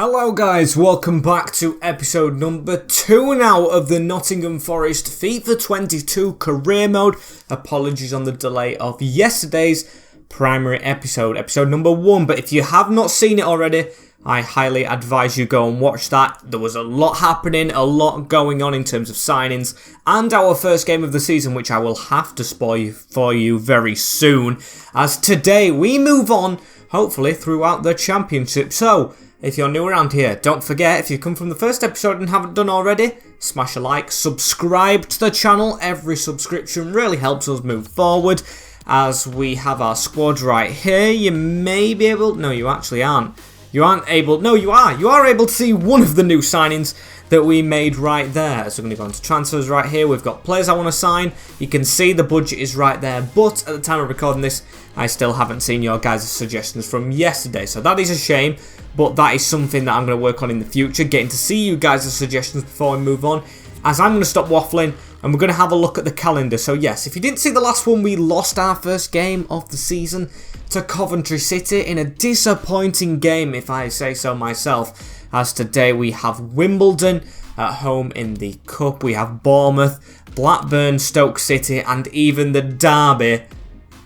Hello guys, welcome back to episode number 2 now of the Nottingham Forest FIFA 22 career mode. Apologies on the delay of yesterday's primary episode number 1. But if you have not seen it already, I highly advise you go and watch that. There was a lot happening, a lot going on in terms of signings, and our first game of the season, which I will have to spoil for you very soon, as today we move on, hopefully, throughout the championship. So, if you're new around here, don't forget, if you come from the first episode and haven't done already, smash a like, subscribe to the channel. Every subscription really helps us move forward, as we have our squad right here. You may be able... No, you actually aren't. You aren't able... No, you are. You are able to see one of the new signings that we made right there. So we're going to go into transfers right here. We've got players I want to sign. You can see the budget is right there. But at the time of recording this, I still haven't seen your guys' suggestions from yesterday. So that is a shame. But that is something that I'm going to work on in the future. Getting to see you guys' suggestions before we move on. As I'm going to stop waffling. And we're going to have a look at the calendar. So yes, if you didn't see the last one, we lost our first game of the season to Coventry City in a disappointing game, if I say so myself. As today we have Wimbledon at home in the Cup. We have Bournemouth, Blackburn, Stoke City, and even the derby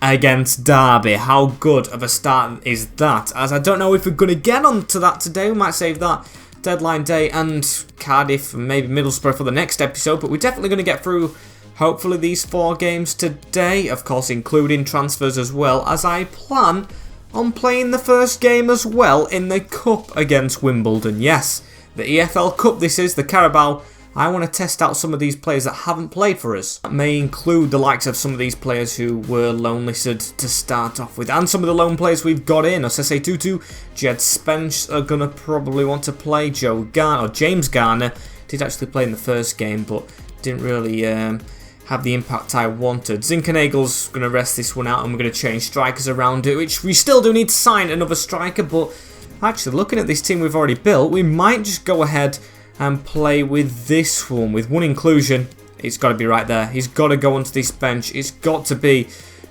against Derby. How good of a start is that? As I don't know if we're going to get on to that today. We might save that deadline day and Cardiff and maybe Middlesbrough for the next episode. But we're definitely going to get through, hopefully, these 4 games today. Of course, including transfers as well, as I plan on playing the first game as well in the Cup against Wimbledon. Yes, the EFL Cup this is, the Carabao. I want to test out some of these players that haven't played for us. That may include the likes of some of these players who were loan listed to start off with, and some of the loan players we've got in. Osese Tutu, Jed Spence are going to probably want to play. James Garner did actually play in the first game, but didn't really have the impact I wanted. Zinkernagel's going to rest this one out, and we're going to change strikers around it, which we still do need to sign another striker. But actually, looking at this team we've already built, we might just go ahead and play with this one. With one inclusion, it's got to be right there. He's got to go onto this bench. It's got to be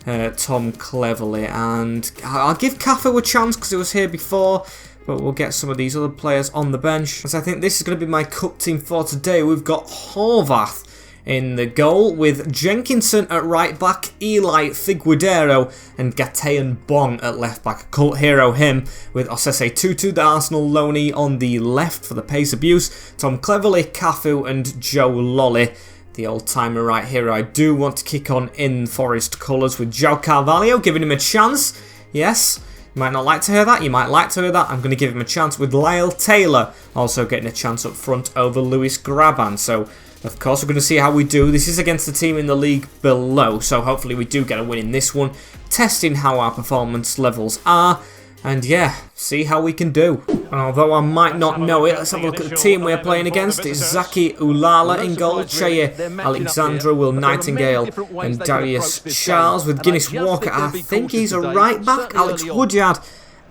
Tom Cleverley. And I'll give Cafu a chance because he was here before. But we'll get some of these other players on the bench. As I think this is going to be my cup team for today. We've got Horvath in the goal, with Jenkinson at right back, Eli Figueroa and Gatean Bong at left back. A cult hero him, with Osese Tutu, the Arsenal loanee, on the left for the pace abuse. Tom Cleverley, Cafu and Joe Lolly, the old-timer right here. I do want to kick on in Forest colours with João Carvalho, giving him a chance. Yes, you might not like to hear that, you might like to hear that. I'm going to give him a chance with Lyle Taylor, also getting a chance up front over Luis Graban. So, of course, we're going to see how we do. This is against the team in the league below, so hopefully we do get a win in this one. Testing how our performance levels are, and yeah, see how we can do. And although I might not know it, let's have a look at the team we're playing against. It's Zaki Ulala in goal, Cheye Alexandra, Will Nightingale and Darius Charles, with Guinness Walker. I think he's a right back. Alex Woodyard,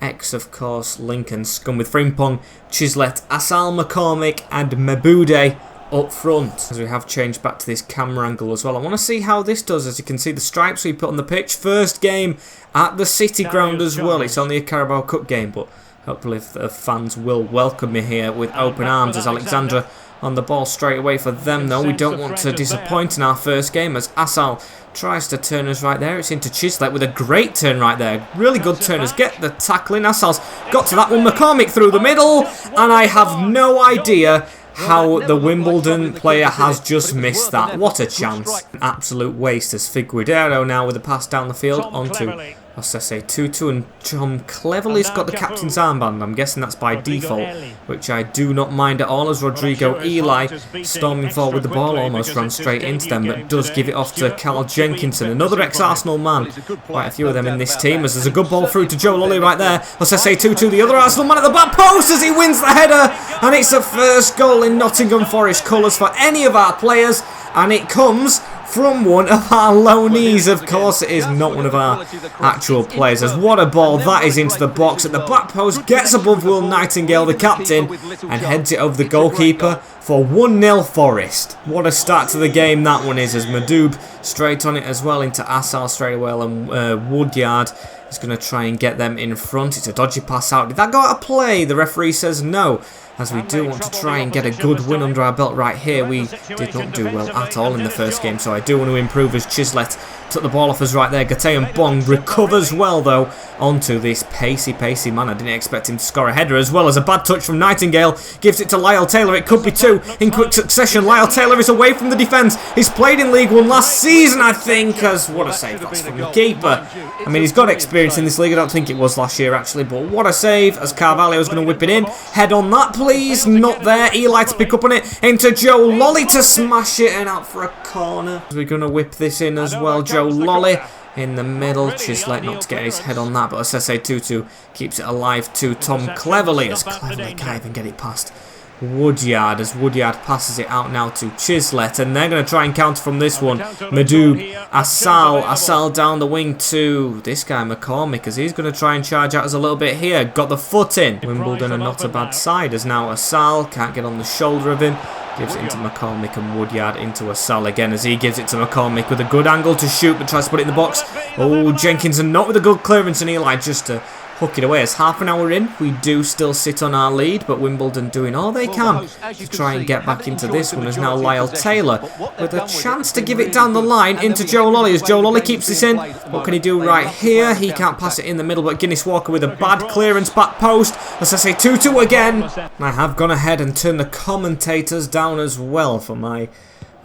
ex, of course, Lincoln Scum, with Frimpong, Chislett, Asal McCormick and Mabude up front. As we have changed back to this camera angle as well. I want to see how this does. As you can see, the stripes we put on the pitch. First game at the City ground as well. It's only a Carabao Cup game, but hopefully the fans will welcome me here with open arms. As Alexandra on the ball straight away for them, though. We don't want to disappoint in our first game, as Asal tries to turn us right there. It's into Chislett with a great turn right there. Really good turners. Get the tackling. Asal's got to that one. McCormick through the middle, and I have no idea how the Wimbledon player has just missed that. What a chance. An absolute waste, as Figueroa now with a pass down the field onto Osese Tutu, and Tom Cleverley's got the captain's armband. I'm guessing that's by default, which I do not mind at all, as Rodrigo Eli, storming forward with the ball, almost ran straight into them, but does give it off to Carl Jenkinson, another ex-Arsenal man. Quite a few of them in this team, as there's a good ball through to Joe Lolly right there. Osese Tutu, the other Arsenal man, at the back post as he wins the header, and it's the first goal in Nottingham Forest colours for any of our players, and it comes from one of our loanees. Of course it is not one of our actual players, as what a ball that is into the box at the back post, gets above Will Nightingale, the captain, and heads it over the goalkeeper for 1-0 Forest. What a start to the game that one is, as Madoob straight on it as well into Asal straight away, and Woodyard He's going to try and get them in front. It's a dodgy pass out. Did that go out of play? The referee says no, as we do want to try and get a good win under our belt right here. We did not do well at all in the first game, so I do want to improve as Chislett took the ball off us right there. Gataean Bong recovers well, though, onto this pacey man. I didn't expect him to score a header, as well as a bad touch from Nightingale. Gives it to Lyle Taylor. It could be two in quick succession. Lyle Taylor is away from the defence. He's played in League One last season, I think, as what a save that's from the keeper. I mean, he's got experience in this league. I don't think it was last year, actually, but what a save as Carvalho's going to whip it in. Head on that, please. Not there. Eli to pick up on it. Into Joe Lolly to smash it and out for a corner. We're going to whip this in as well. Joe Lolly in the middle. Chislett not to get his head on that, but Osese Tutu keeps it alive to Tom Cleverly, as Cleverly can't even get it past Woodyard, as Woodyard passes it out now to Chislett, and they're going to try and counter from this one. Madoub, Asal down the wing to this guy McCormick, as he's going to try and charge at us a little bit here. Got the foot in. Wimbledon are not a bad side, as now Asal can't get on the shoulder of him. Gives it into McCormick, and Woodyard into Asal again, as he gives it to McCormick with a good angle to shoot, but tries to put it in the box. Oh, Jenkins, and not with a good clearance, and Eli just to hook it away. As half an hour in, we do still sit on our lead, but Wimbledon doing all they can to try and get back into this one, as now Lyle Taylor with a chance to give it down the line into Joe Lolly, as Joe Lolly keeps this in. What can he do right here? He can't pass it in the middle, but Guinness Walker with a bad clearance back post. As I say, 2-2 again. I have gone ahead and turned the commentators down as well for my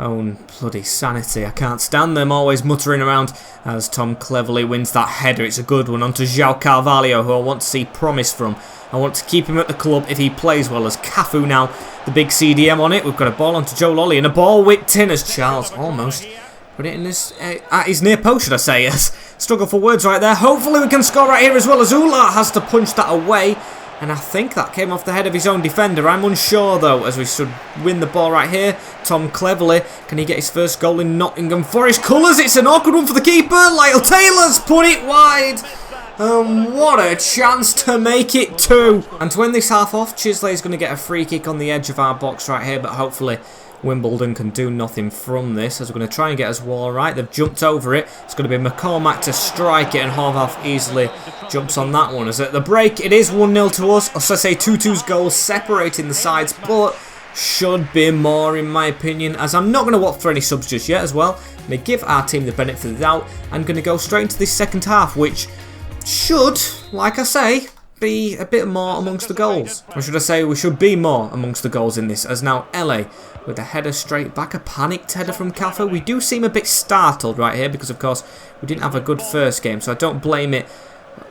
own bloody sanity. I can't stand them always muttering around, as Tom Cleverly wins that header. It's a good one onto João Carvalho, who I want to see promise from. I want to keep him at the club if he plays well, as Cafu now, the big CDM on it. We've got a ball onto Joe Lolly, and a ball whipped in as Charles almost put it in his, at his near post, should I say. Yes. Struggle for words right there. Hopefully we can score right here, as well as Ula has to punch that away. And I think that came off the head of his own defender. I'm unsure, though, as we should win the ball right here. Tom Cleverly, can he get his first goal in Nottingham Forest colours? It's an awkward one for the keeper. Lyle Taylor's put it wide. What a chance to make it 2. And to end this half off, Chisley's going to get a free kick on the edge of our box right here, but hopefully Wimbledon can do nothing from this, as we're going to try and get us wall right. They've jumped over it. It's going to be McCormack to strike it, and Horvath easily jumps on that one. As at the break, it is 1-0 to us. Osese Tutu's goal separating the sides, but should be more in my opinion, as I'm not going to opt for any subs just yet as well. I'm going to give our team the benefit of the doubt. I'm going to go straight into this second half, which should, like I say, be a bit more amongst the goals. Or should I say we should be more amongst the goals in this, as now LA with a header straight back, a panicked header from Cafu. We do seem a bit startled right here because of course we didn't have a good first game, so I don't blame it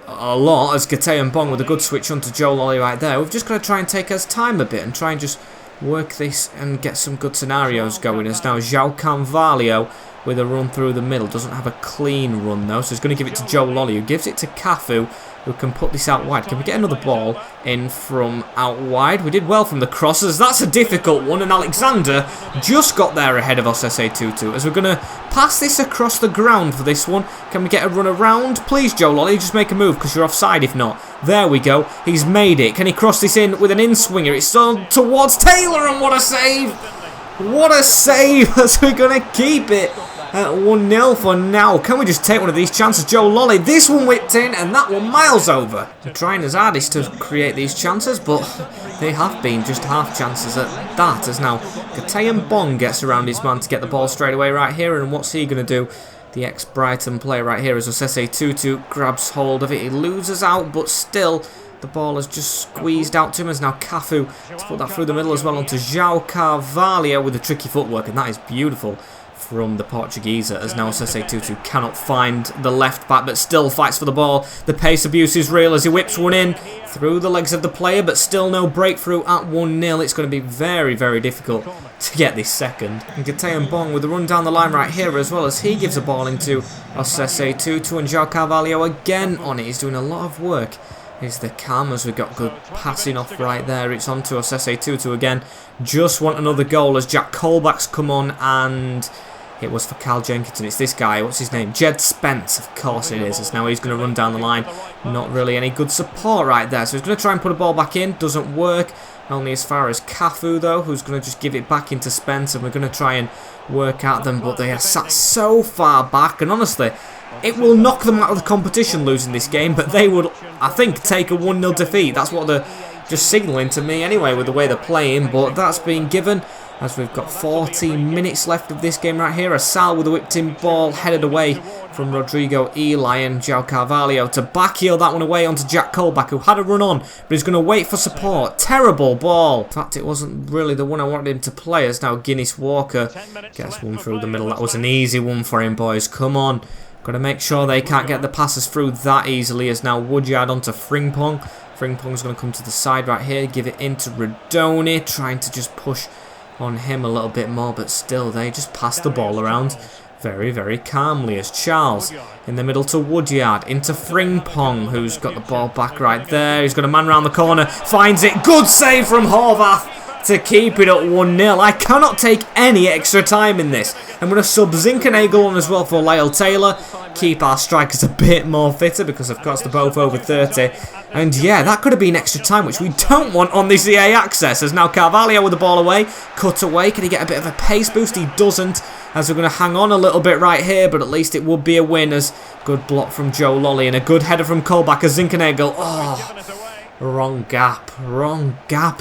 a lot, as Gataean Bong with a good switch onto Joe Lolly right there. We've just got to try and take us time a bit and try and just work this and get some good scenarios going, as now João Carvalho with a run through the middle. Doesn't have a clean run though, so he's going to give it to Joe Lolly, who gives it to Cafu, who can put this out wide. Can we get another ball in from out wide? We did well from the crosses. That's a difficult one, and Alexander just got there ahead of Osese Tutu, as we're going to pass this across the ground for this one. Can we get a run around? Please, Joe Lolly, just make a move, because you're offside if not. There we go. He's made it. Can he cross this in with an in-swinger? It's on towards Taylor, and what a save! What a save, as we're going to keep it at 1-0 for now. Can we just take one of these chances? Joe Lolly, this one whipped in, and that one miles over. They're trying his hardest to create these chances, but they have been just half chances at that, as now Gataean Bong gets around his man to get the ball straight away right here, and what's he going to do? The ex-Brighton player right here, as Osese Tutu grabs hold of it. He loses out, but still the ball has just squeezed out to him, as now Cafu to put that through the middle as well onto João Carvalho with the tricky footwork, and that is beautiful from the Portuguese, as now Osese Tutu cannot find the left back, but still fights for the ball. The pace abuse is real as he whips one in through the legs of the player, but still no breakthrough at 1-0. It's going to be very, very difficult to get this second. And Gataean Bong with a run down the line right here, as well as he gives a ball into Osese Tutu, and João Carvalho again on it. He's doing a lot of work. Is the cam, as we got good passing off right there. It's on to Osese Tutu again. Just want another goal, as Jack Colback's come on, and it was for Carl Jenkinson. It's this guy, what's his name? Jed Spence, of course it is. As now he's going to run down the line. Not really any good support right there. So he's going to try and put a ball back in. Doesn't work. Only as far as Cafu though, who's going to just give it back into Spence, and we're going to try and work at them, but they are sat so far back, and honestly, it will knock them out of the competition losing this game, but they would, I think, take a 1-0 defeat. That's what they're just signalling to me anyway with the way they're playing, but that's been given as we've got 14 minutes left of this game right here. Asal with a whipped-in ball headed away from Rodrigo Eli and João Carvalho to backheel that one away onto Jack Colback, who had a run on, but he's going to wait for support. Terrible ball. In fact, it wasn't really the one I wanted him to play, as now Guinness Walker gets one through the middle. That was an easy one for him, boys. Come on. Got to make sure they can't get the passes through that easily, as now Woodyard onto Frimpong. Frimpong's going to come to the side right here, give it into Redoni, trying to just push on him a little bit more, but still they just pass the ball around very, very calmly, as Charles in the middle to Woodyard, into Frimpong, who's got the ball back right there. He's got a man around the corner, finds it, good save from Horvath to keep it at 1-0. I cannot take any extra time in this. I'm going to sub Zinkernagel on as well for Lyle Taylor, keep our strikers a bit more fitter because of course they're both over 30. And yeah, that could have been extra time, which we don't want on this EA access. As now Carvalho with the ball away, cut away. Can he get a bit of a pace boost? He doesn't, as we're going to hang on a little bit right here, but at least it would be a win, as good block from Joe Lolly and a good header from Colback as Zinkernagel. Oh, wrong gap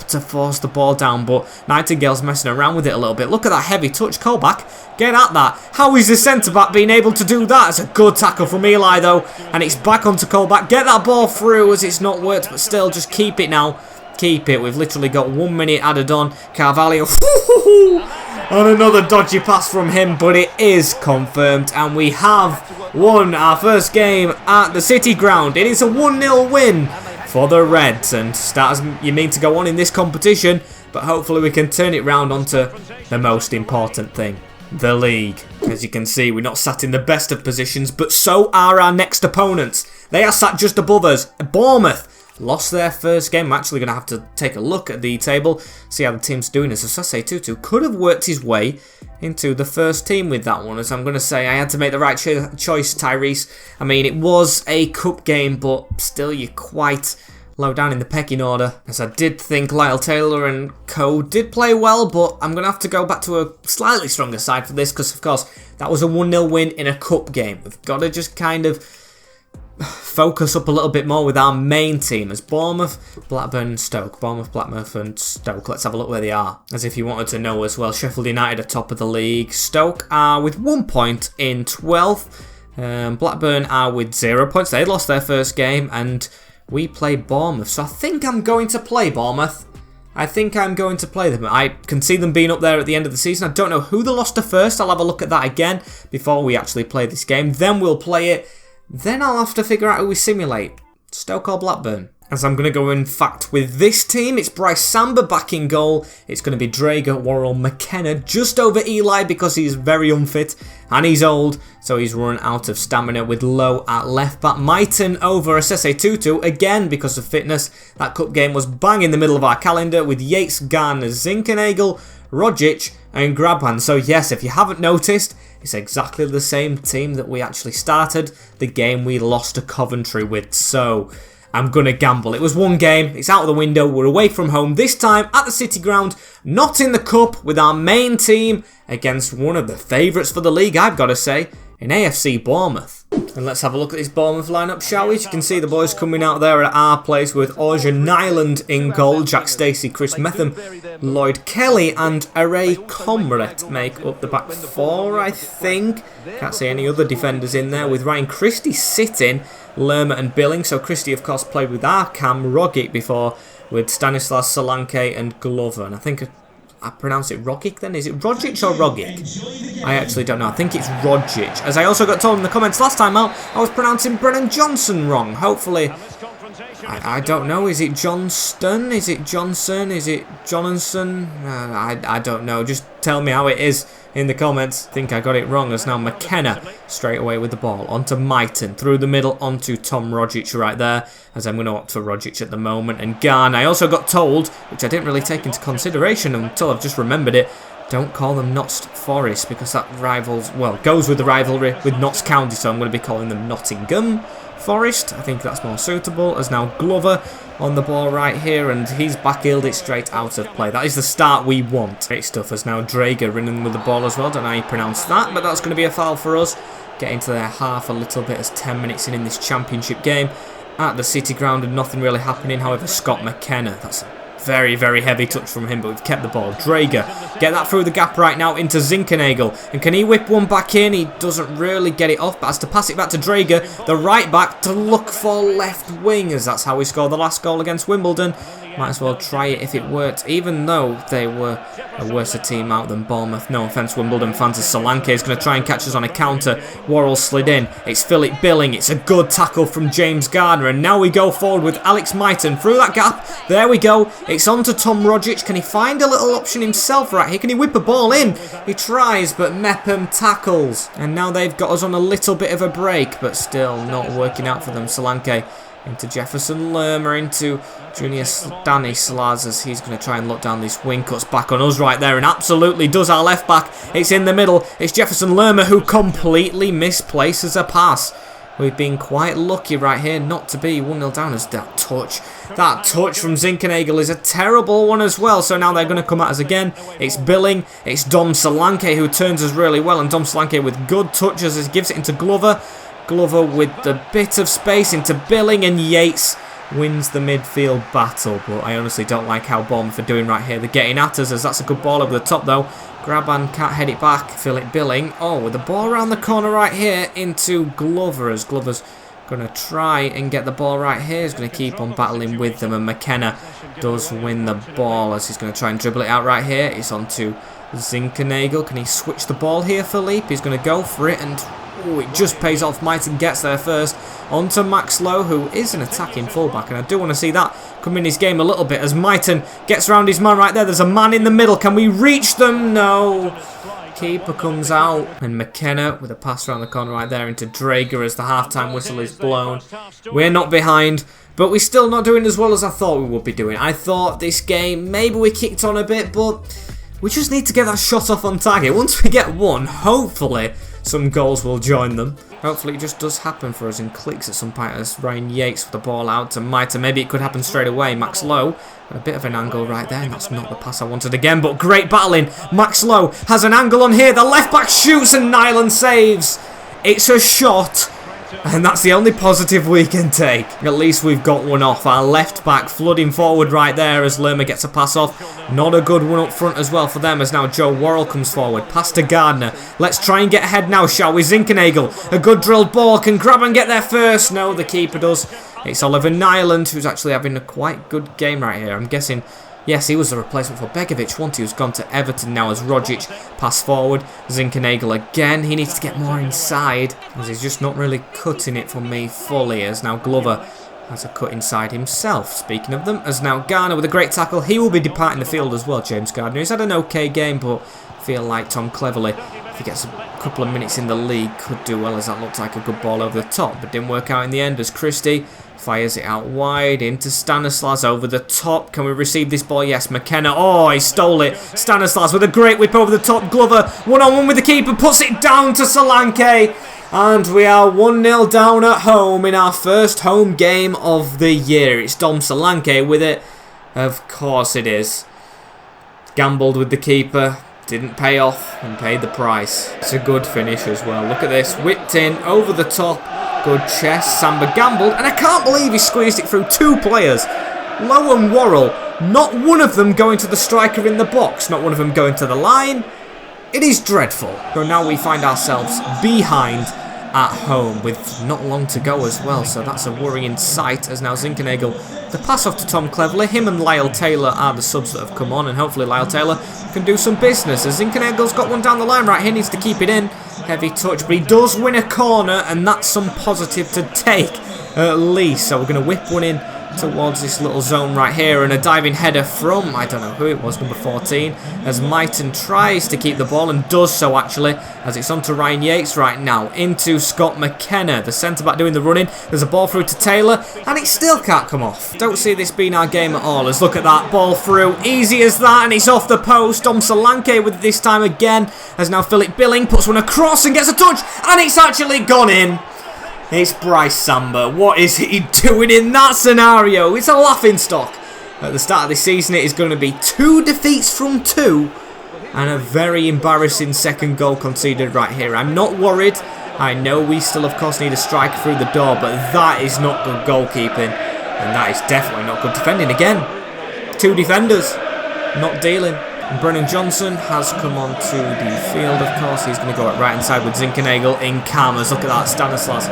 to force the ball down, but Nightingale's messing around with it a little bit. Look at that heavy touch, Colback, get at that. How is the centre-back being able to do that? It's a good tackle from Eli though, and it's back onto Colback. Get that ball through, as it's not worked, but still, just keep it now. Keep it. We've literally got 1 minute added on. Carvalho, and another dodgy pass from him, but it is confirmed, and we have won our first game at the City Ground. It is a 1-0 win for the Reds, and start as you mean to go on in this competition, but hopefully we can turn it round onto the most important thing, the league. As you can see, we're not sat in the best of positions, but so are our next opponents. They are sat just above us. Bournemouth lost their first game. I'm actually going to have to take a look at the table, see how the team's doing. As Sase Tutu could have worked his way into the first team with that one, as I'm going to say I had to make the right choice, Tyrese. I mean, it was a cup game, but still you're quite low down in the pecking order, as I did think Lyle Taylor and co did play well, but I'm going to have to go back to a slightly stronger side for this, because of course that was a 1-0 win in a cup game. We've got to just kind of focus up a little bit more with our main team, as Bournemouth, Blackburn and Stoke. Bournemouth, Blackburn and Stoke. Let's have a look where they are, as if you wanted to know as well. Sheffield United are top of the league. Stoke are with 1 point in 12th. Blackburn are with 0 points. They lost their first game, and we play Bournemouth. So I think I'm going to play Bournemouth. I think I'm going to play them. I can see them being up there at the end of the season. I don't know who they lost to first. I'll have a look at that again before we actually play this game. Then we'll play it. Then I'll have to figure out who we simulate, Stoke or Blackburn. As I'm going to go in fact with this team, it's Bryce Samba back in goal. It's going to be Drager, Worrell, McKenna just over Eli because he's very unfit and he's old, so he's run out of stamina, with Lowe at left back. Mighton over Sese Tutu again because of fitness. That cup game was bang in the middle of our calendar, with Yates, Garner, Zinkernagel, Rogic and Grabhan. So yes, if you haven't noticed, it's exactly the same team that we actually started the game we lost to Coventry with. So I'm going to gamble. It was one game. It's out of the window. We're away from home. This time at the City Ground. Not in the Cup, with our main team against one of the favourites for the league, I've got to say, in AFC Bournemouth. And let's have a look at this Bournemouth lineup, shall we? As you can see, the boys coming out there at our place with Orja Nyland in goal, Jack Stacey, Chris Metham, Lloyd Kelly and Array Comrade make up the back four, I think. Can't see any other defenders in there, with Ryan Christie sitting, Lerma and Billing. So Christie, of course, played with our Cam Rogic before, with Stanislas Solanke and Glover. And I think I pronounce it Rogic then? Is it Rogic or Rogic? I actually don't know. I think it's Rogic. As I also got told in the comments last time out, I was pronouncing Brennan Johnson wrong. Hopefully, I don't know. Is it Johnston? Is it Johnson? Is it Johnson? I don't know. Just tell me how it is in the comments. I think I got it wrong, as now McKenna straight away with the ball onto Mighton, through the middle onto Tom Rogic right there, as I'm going to opt for Rogic at the moment. And Garn, I also got told, which I didn't really take into consideration until I've just remembered it, don't call them Notts Forest, because that goes with the rivalry with Notts County, so I'm going to be calling them Nottingham Forest. I think that's more suitable, as now Glover on the ball right here, and he's back-heeled it straight out of play. That is the start we want. Great stuff, as now Drager running with the ball as well. Don't know how you pronounce that, but that's going to be a foul for us. get into their half a little bit as 10 minutes in this championship game at the City Ground and nothing really happening. However, Scott McKenna, that's a very, very heavy touch from him, but we've kept the ball. Drager, get that through the gap right now into Zinkernagel. And can he whip one back in? He doesn't really get it off, but has to pass it back to Drager, the right back, to look for left wing, as that's how we scored the last goal against Wimbledon. Might as well try it if it worked, even though they were a worse team out than Bournemouth. No offence, Wimbledon fans, as Solanke is going to try and catch us on a counter. Worrell slid in. It's Philip Billing. It's a good tackle from James Gardner. And now we go forward with Alex Myton through that gap. There we go. It's on to Tom Rogic. Can he find a little option himself right here? Can he whip a ball in? He tries, but Mepham tackles. And now they've got us on a little bit of a break, but still not working out for them. Solanke into Jefferson Lerma, into Junior Stanislas, as he's going to try and look down this wing. Cuts back on us right there and absolutely does our left back. It's in the middle. It's Jefferson Lerma who completely misplaces a pass. We've been quite lucky right here not to be 1-0 down, as that touch from Zinkernagel is a terrible one as well. So now they're going to come at us again. It's Billing. It's Dom Solanke who turns us really well, and Dom Solanke with good touches as he gives it into Glover. Glover with the bit of space into Billing, and Yates wins the midfield battle. But I honestly don't like how Bournemouth are doing right here. They're getting at us, as that's a good ball over the top though. Graban can't head it back. Philip Billing. Oh, with the ball around the corner right here into Glover, as Glover's going to try and get the ball right here. He's going to keep on battling with them, and McKenna does win the ball as he's going to try and dribble it out right here. It's on to Zinkernagel. Can he switch the ball here, Philippe? He's going to go for it, and ooh, it just pays off. Myton gets there first. On to Max Lowe, who is an attacking fullback, and I do want to see that come in his game a little bit as Myton gets around his man right there. There's a man in the middle. Can we reach them? No. Keeper comes out, and McKenna with a pass around the corner right there into Drager as the half-time whistle is blown. We're not behind, but we're still not doing as well as I thought we would be doing. I thought this game, maybe we kicked on a bit, but we just need to get that shot off on target. Once we get one, hopefully some goals will join them. Hopefully it just does happen for us and clicks at some point as Ryan Yates with the ball out to Myton. Maybe it could happen straight away. Max Lowe, a bit of an angle right there, and that's not the pass I wanted again, but great battling. Max Lowe has an angle on here. The left back shoots and Nyland saves. It's a shot, and that's the only positive we can take. At least we've got one off. Our left back flooding forward right there as Lerma gets a pass off. Not a good one up front as well for them, as now Joe Worrell comes forward. Pass to Gardner. Let's try and get ahead now, shall we? Zinkernagel, a good drilled ball. Can grab and get there first. No, the keeper does. It's Oliver Nyland, who's actually having a quite good game right here. I'm guessing, yes, he was the replacement for Begovic once he was gone to Everton. Now as Rogic pass forward. Zinkernagel again. He needs to get more inside, as he's just not really cutting it for me fully, as now Glover has a cut inside himself. Speaking of them, as now Garner with a great tackle. He will be departing the field as well, James Gardner. He's had an okay game, but I feel like Tom Cleverley, if he gets a couple of minutes in the league, could do well, as that looked like a good ball over the top, but didn't work out in the end as Christie fires it out wide into Stanislas over the top. Can we receive this ball? Yes, McKenna. Oh, he stole it. Stanislas with a great whip over the top. Glover, one-on-one with the keeper, puts it down to Solanke. And we are 1-0 down at home in our first home game of the year. It's Dom Solanke with it. Of course it is. Gambled with the keeper. Didn't pay off and paid the price. It's a good finish as well. Look at this. Whipped in over the top. Good chest. Samba gambled. And I can't believe he squeezed it through two players. Lowe and Worrell. Not one of them going to the striker in the box. Not one of them going to the line. It is dreadful. So now we find ourselves behind at home with not long to go as well. So that's a worrying sight, as now Zinkernagel, the pass off to Tom Cleverley. Him and Lyle Taylor are the subs that have come on, and hopefully Lyle Taylor can do some business, as Zinkernagel's got one down the line right here. Needs to keep it in. Heavy touch, but he does win a corner, and that's some positive to take at least. So we're going to whip one in towards this little zone right here, and a diving header from, I don't know who it was, number 14, as Myton tries to keep the ball and does so actually, as it's on to Ryan Yates right now, into Scott McKenna, the centre-back doing the running. There's a ball through to Taylor, and it still can't come off. Don't see this being our game at all, as look at that, ball through, easy as that, and it's off the post. Dom Solanke with this time again, as now Philip Billing puts one across and gets a touch, and it's actually gone in. It's Bryce Samba. What is he doing in that scenario? It's a laughing stock. At the start of the season, it is going to be 2 defeats from 2 and a very embarrassing second goal conceded right here. I'm not worried. I know we still, of course, need a striker through the door, but that is not good goalkeeping. And that is definitely not good defending. Again, 2 defenders not dealing. And Brennan Johnson has come onto the field, of course. He's going to go right inside with Zinkernagel in Karmers. Look at that, Stanislas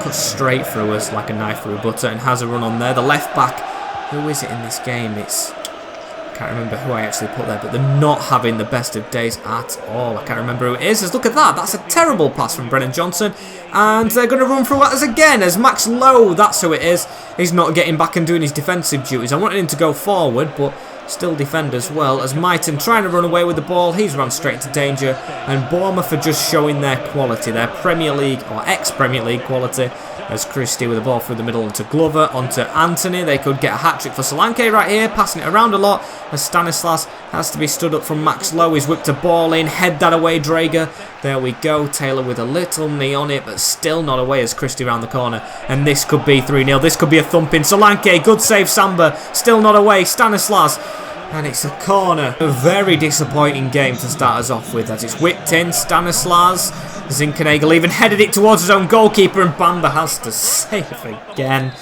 cuts straight through us like a knife through butter and has a run on there. The left back, who is it in this game? I can't remember who I actually put there, but they're not having the best of days at all. I can't remember who it is. Look at that. That's a terrible pass from Brennan Johnson. And they're going to run through at us again as Max Lowe, that's who it is. He's not getting back and doing his defensive duties. I wanted him to go forward, but still defend as well. As Mighton trying to run away with the ball, he's run straight into danger. And Bournemouth are just showing their quality, their Premier League or ex-Premier League quality. As Christie with the ball through the middle onto Glover, onto Anthony. They could get a hat-trick for Solanke right here, passing it around a lot. As Stanislas has to be stood up from Max Lowe. He's whipped a ball in, head that away, Drager. There we go, Taylor with a little knee on it, but still not away as Christie round the corner. And this could be 3-0, this could be a thumping. Solanke, good save, Samba, still not away, Stanislas. And it's a corner. A very disappointing game to start us off with as it's whipped in. Stanislas, Zinkernagel even headed it towards his own goalkeeper and Bamba has to save again.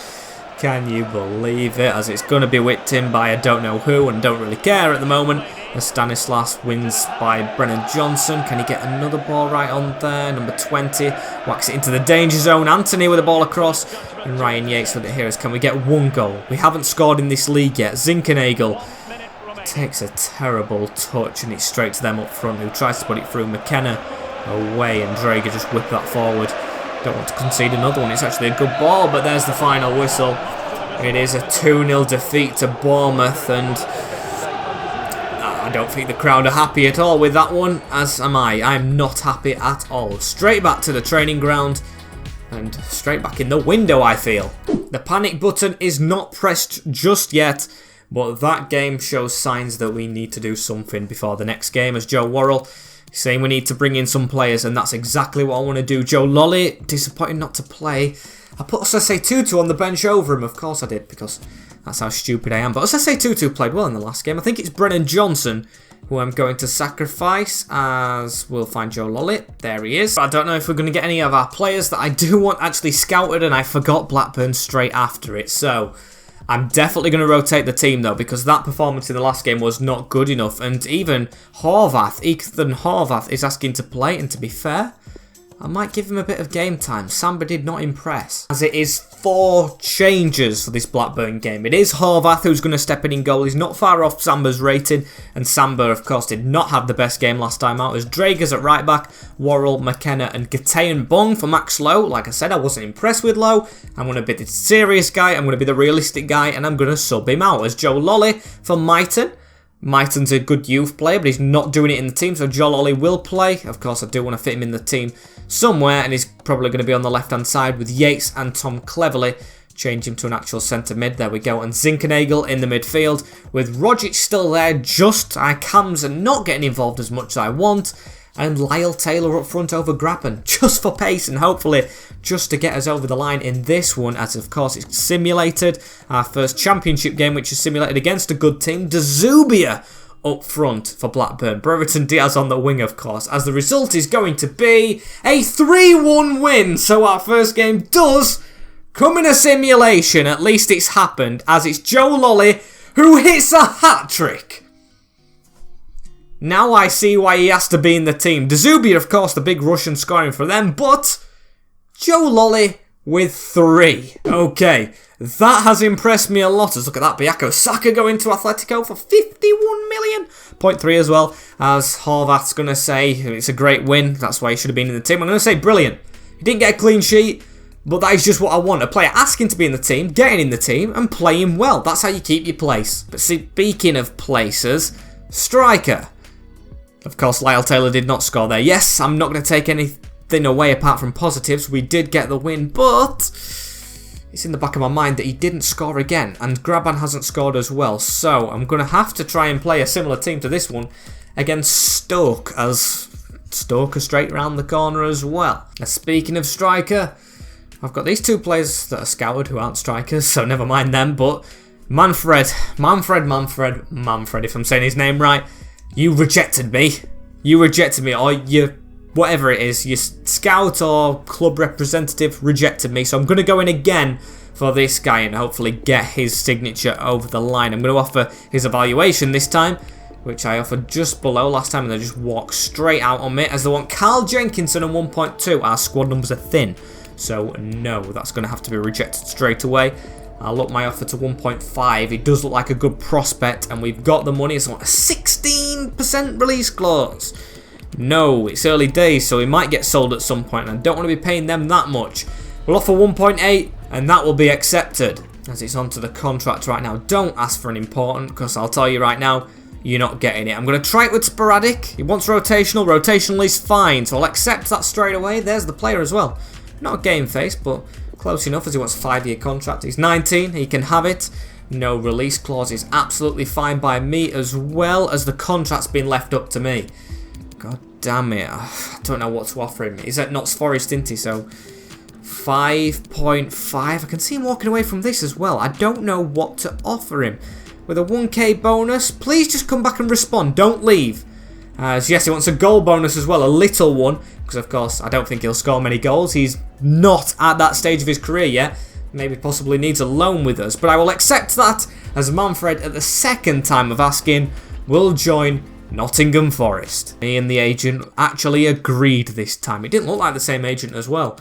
Can you believe it? As it's going to be whipped in by I don't know who and don't really care at the moment. As Stanislas wins by Brennan Johnson. Can he get another ball right on there? Number 20. Whacks it into the danger zone. Anthony with the ball across. And Ryan Yates with it here. Can we get 1 goal? We haven't scored in this league yet. Zinkernagel takes a terrible touch and it's straight to them up front who tries to put it through. McKenna away and Drager just whipped that forward. Don't want to concede another one. It's actually a good ball, but there's the final whistle. It is a 2-0 defeat to Bournemouth and I don't think the crowd are happy at all with that one, as am I. I'm not happy at all. Straight back to the training ground and straight back in the window, I feel. The panic button is not pressed just yet. But that game shows signs that we need to do something before the next game, as Joe Worrell is saying we need to bring in some players, and that's exactly what I want to do. Joe Lolly, disappointed not to play. I put Osase Tutu on the bench over him, of course I did, because that's how stupid I am. But Osase Tutu played well in the last game. I think it's Brennan Johnson who I'm going to sacrifice, as we'll find Joe Lolly. There he is. I don't know if we're going to get any of our players that I do want actually scouted, and I forgot Blackburn straight after it, so I'm definitely going to rotate the team though, because that performance in the last game was not good enough. And even Ethan Horvath is asking to play, and to be fair, I might give him a bit of game time. Samba did not impress. As it is 4 changes for this Blackburn game. It is Horvath who's going to step in goal. He's not far off Samba's rating. And Samba, of course, did not have the best game last time out. As Drager's at right back, Worrell, McKenna and Gatean Bung for Max Lowe. Like I said, I wasn't impressed with Lowe. I'm going to be the serious guy. I'm going to be the realistic guy. And I'm going to sub him out. As Joe Lolly for Mighton. Mighton's a good youth player, but he's not doing it in the team, so Joe Lolly will play. Of course, I do want to fit him in the team somewhere, and he's probably going to be on the left-hand side with Yates and Tom Cleverley. Change him to an actual centre mid. There we go. And Zinkernagel in the midfield with Rogic still there. Just Cams are not getting involved as much as I want. And Lyle Taylor up front over Grappen, just for pace and hopefully just to get us over the line in this one, as of course it's simulated. Our first championship game, which is simulated against a good team. De Zubia up front for Blackburn. Brereton Diaz on the wing, of course, as the result is going to be a 3-1 win. So our first game does come in a simulation. At least it's happened, as it's Joe Lolly who hits a hat-trick. Now I see why he has to be in the team. De Zubia, of course, the big Russian scoring for them, but Joe Lolly with 3. Okay, that has impressed me a lot. As look at that, Biyako Saka going to Atletico for 51 million. 0.3 as well, as Horvath's going to say it's a great win. That's why he should have been in the team. I'm going to say brilliant. He didn't get a clean sheet, but that is just what I want. A player asking to be in the team, getting in the team, and playing well. That's how you keep your place. But speaking of places, striker. Of course, Lyle Taylor did not score there. Yes, I'm not going to take anything away apart from positives. We did get the win, but it's in the back of my mind that he didn't score again. And Graban hasn't scored as well. So I'm going to have to try and play a similar team to this one against Stoke, as Stoke are straight round the corner as well. Now, speaking of striker, I've got these 2 players that are scouted who aren't strikers, so never mind them. But Manfred, if I'm saying his name right. You rejected me. You rejected me, or you whatever it is, your scout or club representative rejected me. So I'm going to go in again for this guy and hopefully get his signature over the line. I'm going to offer his evaluation this time, which I offered just below last time, and they just walked straight out on me as they want Carl Jenkinson on 1.2. Our squad numbers are thin, so no, that's going to have to be rejected straight away. I'll up my offer to 1.5. It does look like a good prospect, and we've got the money. It's a 16% release clause. No, it's early days, so he might get sold at some point, and I don't want to be paying them that much. We'll offer 1.8, and that will be accepted, as it's onto the contract right now. Don't ask for an important, because I'll tell you right now, you're not getting it. I'm going to try it with sporadic. He wants rotational. Rotational is fine, so I'll accept that straight away. There's the player as well. Not a game face, but close enough, as he wants a 5-year contract. He's 19, he can have it. No release clause is absolutely fine by me, as well as the contract's been left up to me. God damn it, I don't know what to offer him. He's at Notts Forest, isn't he? So 5.5. I can see him walking away from this as well. I don't know what to offer him. With a 1k bonus, please just come back and respond. Don't leave. As yes, he wants a goal bonus as well, a little one, because of course I don't think he'll score many goals. He's not at that stage of his career yet. Maybe possibly needs a loan with us, but I will accept that, as Manfred, at the second time of asking, will join Nottingham Forest. Me and the agent actually agreed this time. It didn't look like the same agent as well.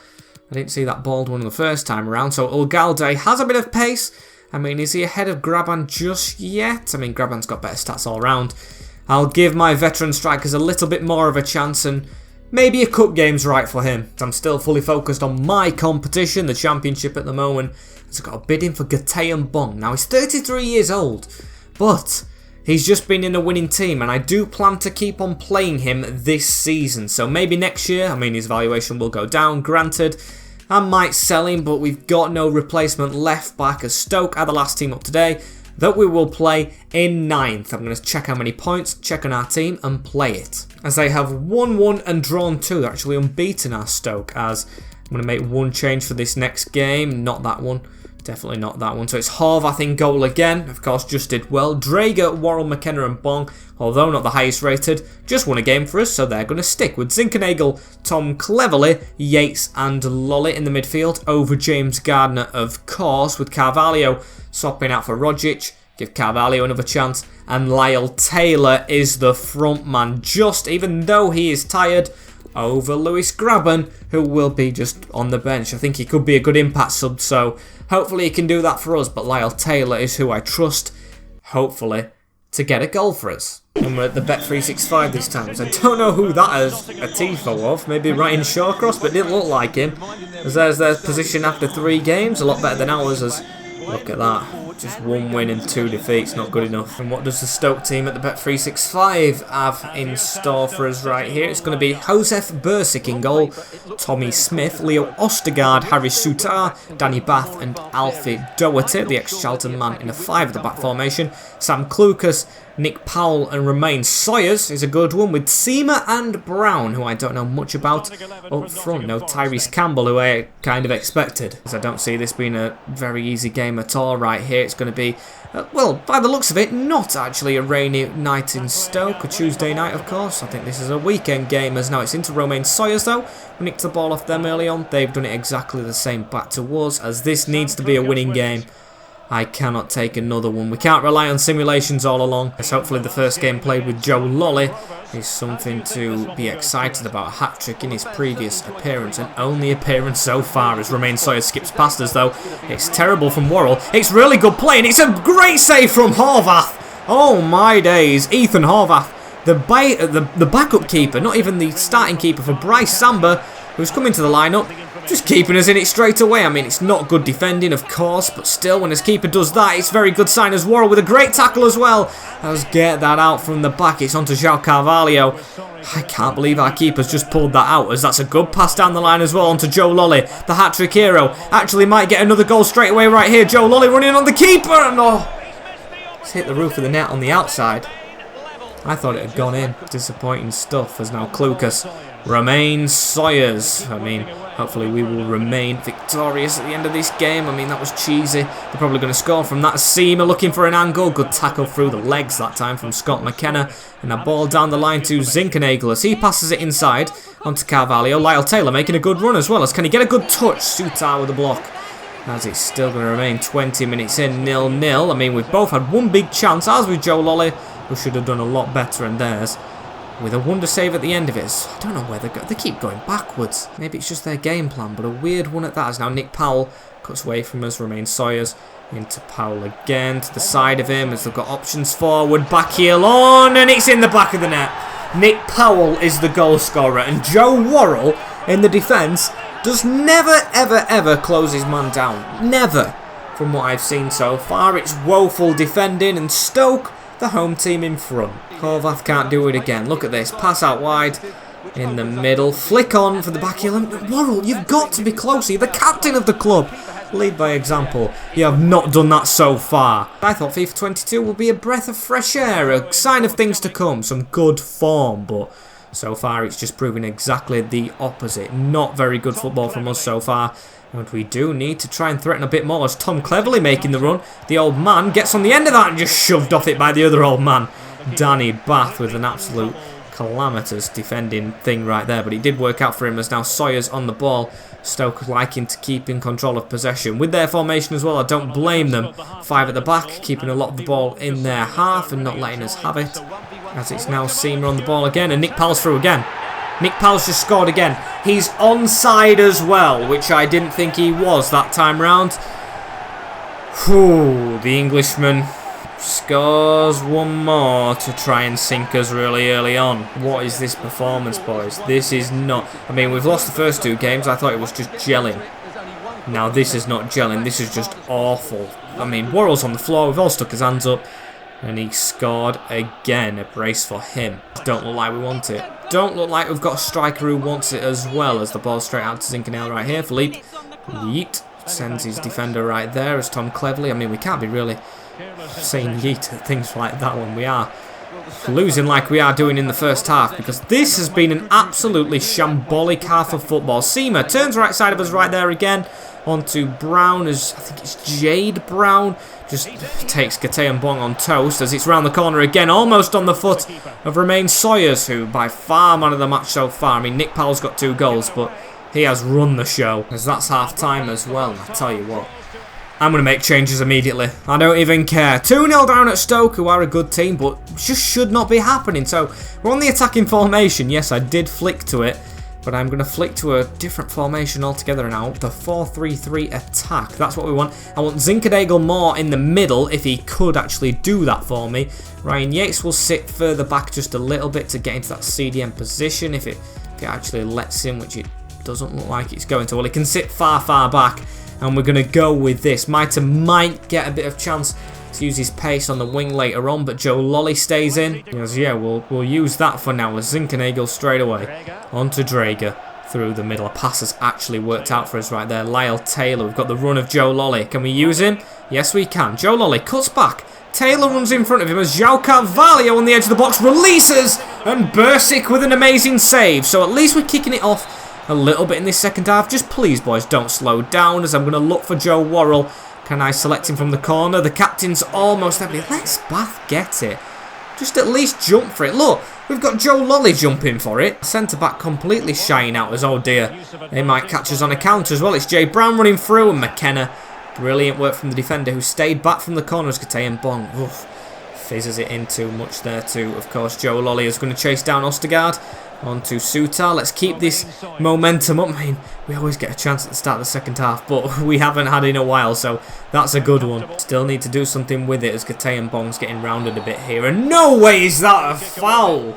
I didn't see that bald one the first time around, so Elgato has a bit of pace. I mean, is he ahead of Graban just yet? I mean, Graban's got better stats all round. I'll give my veteran strikers a little bit more of a chance, and maybe a cup game's right for him. I'm still fully focused on my competition, the championship at the moment. I've got a bid in for Gatean Bong. Now, he's 33 years old, but he's just been in a winning team, and I do plan to keep on playing him this season. So maybe next year, I mean, his valuation will go down, granted. I might sell him, but we've got no replacement left back, as Stoke are the last team up today that we will play in 9th. I'm going to check how many points, check on our team, and play it. As they have won 1 and drawn 2, they're actually unbeaten, our Stoke, as I'm going to make one change for this next game. Not that one. Definitely not that one. So it's Horvath in goal again. Of course, just did well. Drager, Worrell, McKenna and Bong, although not the highest rated, just won a game for us, so they're going to stick with Zinkernagel, Tom Cleverley, Yates and Lolly in the midfield, over James Gardner, of course, with Carvalho swapping out for Rogic. Give Carvalho another chance. And Lyle Taylor is the front man, just, even though he is tired, over Lewis Graban, who will be just on the bench. I think he could be a good impact sub, so hopefully he can do that for us. But Lyle Taylor is who I trust, hopefully, to get a goal for us. And we're at the Bet365 this time, so I don't know who that is a tifo of. Maybe Ryan Shawcross, but it didn't look like him. As there's their position after 3 games, a lot better than ours. As look at that. Just 1 win and 2 defeats, not good enough. And what does the Stoke team at the Bet365 have in store for us right here? It's going to be Josef Bursic in goal, Tommy Smith, Leo Ostergaard, Harry Sutar, Danny Bath and Alfie Doherty, the ex-Charlton man in a 5 at the back formation. Sam Klukas, Nick Powell and Romain Sawyers is a good one, with Seamer and Brown, who I don't know much about, up front. No Tyrese Campbell, who I kind of expected, as I don't see this being a very easy game at all right here. It's going to be, well, by the looks of it, not actually a rainy night in Stoke, a Tuesday night of course. I think this is a weekend game, as now it's into Romain Sawyers though. We nicked the ball off them early on. They've done it exactly the same back to us, as this needs to be a winning game. I cannot take another one. We can't rely on simulations all along. As hopefully the first game played with Joe Lolly is something to be excited about. A hat-trick in his previous appearance, and only appearance so far, as Romain Sawyers skips past us though. It's terrible from Worrell. It's really good play, and it's a great save from Horvath. Oh my days. Ethan Horvath, the backup keeper, not even the starting keeper for Bryce Samba, who's come into the lineup. Just keeping us in it straight away. I mean, it's not good defending, of course, but still, when his keeper does that, it's very good sign as Worrell with a great tackle as well. Let's get that out from the back. It's onto João Carvalho. I can't believe our keeper's just pulled that out, as that's a good pass down the line as well onto Joe Lolly, the hat-trick hero. Actually might get another goal straight away right here. Joe Lolly running on the keeper, and oh, it's hit the roof of the net on the outside. I thought it had gone in. Disappointing stuff as now Clucas remains Sawyers. I mean, hopefully we will remain victorious at the end of this game. I mean, that was cheesy. They're probably going to score from that. Seamer looking for an angle. Good tackle through the legs that time from Scott McKenna. And a ball down the line to Zinkernagel as he passes it inside onto Carvalho. Lyle Taylor making a good run as well. As can he get a good touch? Sutar with the block. As it's still going to remain 20 minutes in, 0-0. I mean, we've both had one big chance, as with Joe Lolly, who should have done a lot better in theirs. With a wonder save at the end of it. I don't know where they keep going backwards. Maybe it's just their game plan, but a weird one at that. As now Nick Powell cuts away from us, remains Sawyers. Into Powell again, to the side of him, as they've got options forward. Back heel on, and it's in the back of the net. Nick Powell is the goal scorer, and Joe Worrell in the defence does never, ever, ever close his man down. Never. From what I've seen so far, it's woeful defending, and Stoke, the home team, in front. Horvath can't do it again. Look at this. Pass out wide in the middle. Flick on for the back heel. Worrell, you've got to be closer. You're the captain of the club. Lead by example. You have not done that so far. I thought FIFA 22 would be a breath of fresh air, a sign of things to come, some good form, but so far it's just proving exactly the opposite. Not very good football from us so far. And we do need to try and threaten a bit more as Tom cleverly making the run. The old man gets on the end of that and just shoved off it by the other old man. Danny Bath with an absolute calamitous defending thing right there. But it did work out for him as now Sawyer's on the ball. Stoke liking to keep in control of possession. With their formation as well, I don't blame them. 5 at the back, keeping a lot of the ball in their half and not letting us have it. As it's now Seamer on the ball again, and Nick Powell's through again. Nick Powell's just scored again. He's onside as well, which I didn't think he was that time round. Whew, the Englishman scores one more to try and sink us really early on. What is this performance, boys? This is not... I mean, we've lost the first 2 games. I thought it was just gelling. Now, this is not gelling. This is just awful. I mean, Worrell's on the floor. We've all stuck his hands up. And he scored again. A brace for him. Don't look like we want it. Don't look like we've got a striker who wants it as well. As the ball straight out to Zinkernagel right here. Philippe Yeet sends his defender right there as Tom cleverly. I mean, we can't be really saying yeet at things like that when we are losing like we are doing in the first half, because this has been an absolutely shambolic half of football. Seamer turns right side of us right there again onto Brown, as I think it's Jade Brown, just takes Gate and Bong on toast as it's round the corner again, almost on the foot of Romain Sawyers, who by far man of the match so far. I mean, Nick Powell's got 2 goals, but he has run the show, as that's half time as well. I tell you what, I'm going to make changes immediately. I don't even care. 2-0 down at Stoke, who are a good team, but just should not be happening. So, we're on the attacking formation. Yes, I did flick to it, but I'm going to flick to a different formation altogether now. The 4-3-3 attack. That's what we want. I want Zinkernagel more in the middle, if he could actually do that for me. Ryan Yates will sit further back just a little bit to get into that CDM position, if it actually lets him, which it doesn't look like it's going to. Well, he can sit far, far back. And we're going to go with this. Mitre might get a bit of chance to use his pace on the wing later on, but Joe Lolly stays in. Yes, yeah, we'll use that for now. With Zinkernagel straight away onto Drager through the middle. A pass has actually worked out for us right there. Lyle Taylor, we've got the run of Joe Lolly. Can we use him? Yes, we can. Joe Lolly cuts back. Taylor runs in front of him as João Carvalho on the edge of the box releases, and Bursic with an amazing save. So at least we're kicking it off a little bit in this second half. Just please, boys, don't slow down as I'm going to look for Joe Worrell. Can I select him from the corner? The captain's almost empty. Let's Bath get it. Just at least jump for it. Look, we've got Joe Lolly jumping for it. Centre-back completely shying out as, oh dear, they might catch us on a counter as well. It's Jay Brown running through, and McKenna. Brilliant work from the defender who stayed back from the corner as Gate and Bong. Oof. Fizzes it in too much there too. Of course, Joe Lolly is going to chase down Ostergaard. On to Sutar. Let's keep this momentum up. I mean, we always get a chance at the start of the second half, but we haven't had in a while, so that's a good one. Still need to do something with it as Gate and Bong's getting rounded a bit here. And no way is that a foul!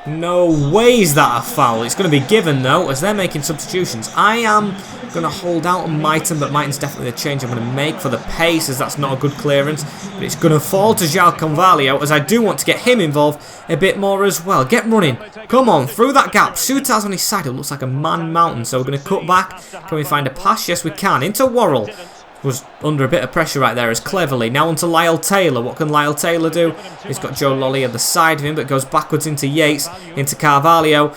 No way is that a foul. It's going to be given, though, as they're making substitutions. I am going to hold out on Mighton, but Mighton's definitely the change I'm going to make for the pace, as that's not a good clearance. But it's going to fall to João Carvalho, as I do want to get him involved a bit more as well. Get running. Come on, through that gap. Sutar's on his side. It looks like a man mountain, so we're going to cut back. Can we find a pass? Yes, we can. Into Worrell. was under a bit of pressure right there as cleverly. Now onto Lyle Taylor. What can Lyle Taylor do? He's got Joe Lolly at the side of him, but goes backwards into Yates, into Carvalho.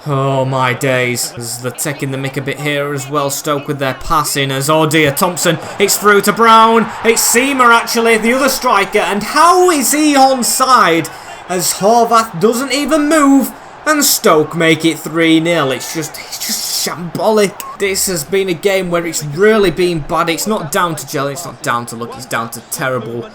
Oh my days. They're taking the mick a bit here as well. Stoke with their passing as, oh dear, Thompson. It's through to Brown. It's Seamer actually, the other striker. And how is he onside as Horvath doesn't even move? And Stoke make it 3-0. It's just shambolic. This has been a game where it's really been bad. It's not down to Jelly, it's not down to luck, it's down to terrible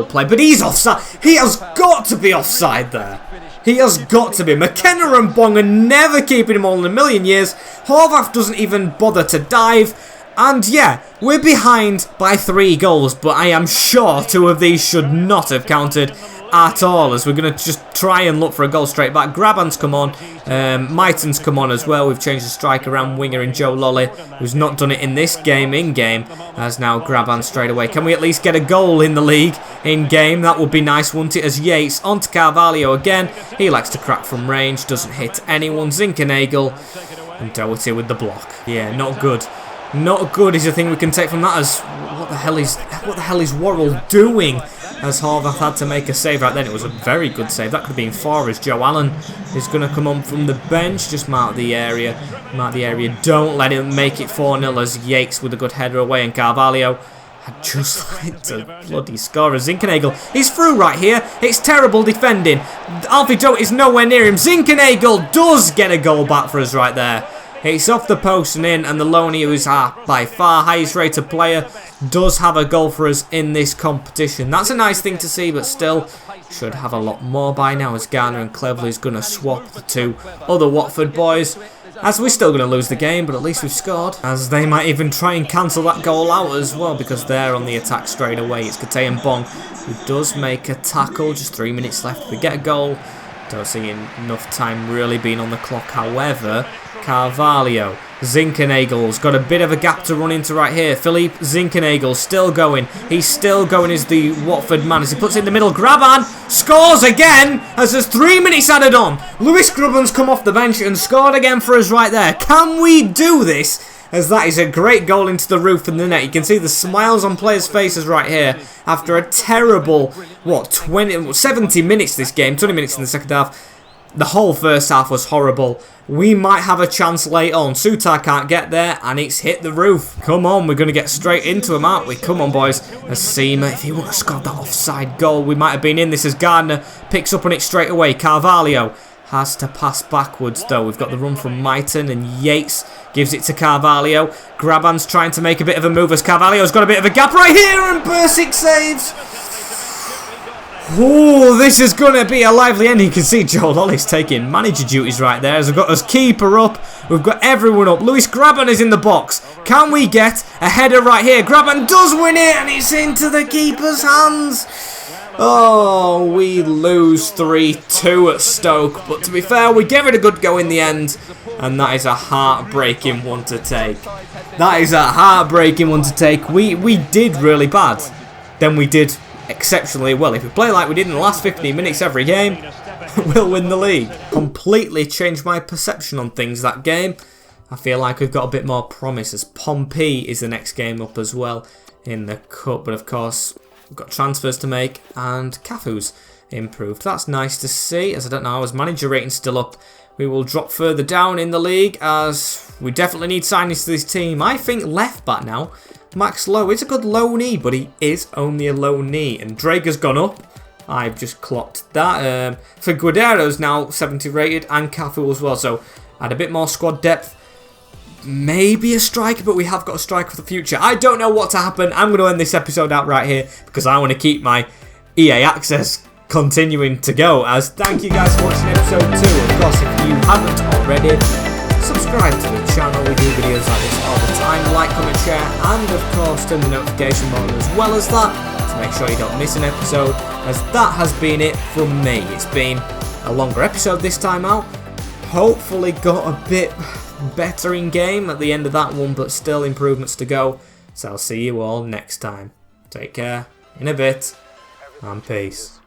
play. But he's offside. He has got to be offside there. He has got to be. McKenna and Bong are never keeping him all in a million years. Horvath doesn't even bother to dive. And yeah, we're behind by 3 goals, but I am sure 2 of these should not have counted at all, as we're going to just try and look for a goal straight back. Graban's come on, Myton's come on as well. We've changed the striker around winger in Joe Lolly, who's not done it in this game, in-game, as now Graban straight away. Can we at least get a goal in the league, in-game? That would be nice, wouldn't it? As Yates onto Carvalho again. He likes to crack from range, doesn't hit anyone. Zinchenko and Doherty with the block. Yeah, not good. Not good is the thing we can take from that, as what the hell is Worrell doing? As Horvath had to make a save right then. It was a very good save. That could have been 4, as Joe Allen is going to come on from the bench. Just mark the area. Mark the area. Don't let him make it 4-0 as Yates with a good header away, and Carvalho had just like to bloody score. As Zinchenko, he's through right here. It's terrible defending. Alfie Doe is nowhere near him. Zinchenko does get a goal back for us right there. It's off the post and in, and the loanee, who is our by far highest rated player, does have a goal for us in this competition. That's a nice thing to see, but still should have a lot more by now, as Garner and Cleverly is going to swap the 2 other Watford boys. As we're still going to lose the game, but at least we've scored. As they might even try and cancel that goal out as well, because they're on the attack straight away. It's Kate and Bong, who does make a tackle. Just 3 minutes left. We get a goal. Don't see enough time really being on the clock. However, Carvalho, Zinchenko's got a bit of a gap to run into right here. Philippe Zinchenko still going. He's still going as the Watford man, as he puts it in the middle. Graban scores again as there's 3 minutes added on. Lewis Grubban's come off the bench and scored again for us right there. Can we do this? As that is a great goal into the roof of the net. You can see the smiles on players' faces right here after a terrible, 70 minutes this game, 20 minutes in the second half. The whole first half was horrible. We might have a chance late on. Sutar can't get there, and it's hit the roof. Come on, we're going to get straight into him, aren't we? Come on, boys. As Seamer, if he would have scored that offside goal, we might have been in this, as Gardner picks up on it straight away. Carvalho has to pass backwards, though. We've got the run from Myton, and Yates gives it to Carvalho. Graban's trying to make a bit of a move, as Carvalho's got a bit of a gap right here, and Bursic saves. Oh, this is going to be a lively ending. You can see Joe Lolly's taking manager duties right there, as we've got us keeper up. We've got everyone up. Lewis Graban is in the box. Can we get a header right here? Graban does win it, and it's into the keeper's hands. Oh, we lose 3-2 at Stoke. But to be fair, we gave it a good go in the end. And that is a heartbreaking one to take. That is a heartbreaking one to take. We did really bad. Then we did exceptionally well. If we play like we did in the last 15 minutes every game, we'll win the league. Completely changed my perception on things that game. I feel like we've got a bit more promise, as Pompey is the next game up as well in the cup. But of course, we've got transfers to make, and Cafu's improved. That's nice to see, as I don't know, as manager rating still up. We will drop further down in the league, as we definitely need signings to this team. I think left back now, Max Lowe is a good loanee, but he is only a loanee. And Drager's gone up. I've just clocked that. Figueiredo's now 70 rated, and Cafu as well. So add a bit more squad depth. Maybe a striker, but we have got a striker for the future. I don't know what to happen. I'm going to end this episode out right here, because I want to keep my EA access continuing to go. As thank you guys for watching episode 2. Of course, if you haven't already, subscribe to the channel. We do videos like this all the time. Like, comment, share, and of course turn the notification bell on as well as that, to make sure you don't miss an episode. As that has been it from me. It's been a longer episode this time out. Hopefully got a bit better in game at the end of that one, but still improvements to go. So I'll see you all next time. Take care, in a bit, and peace.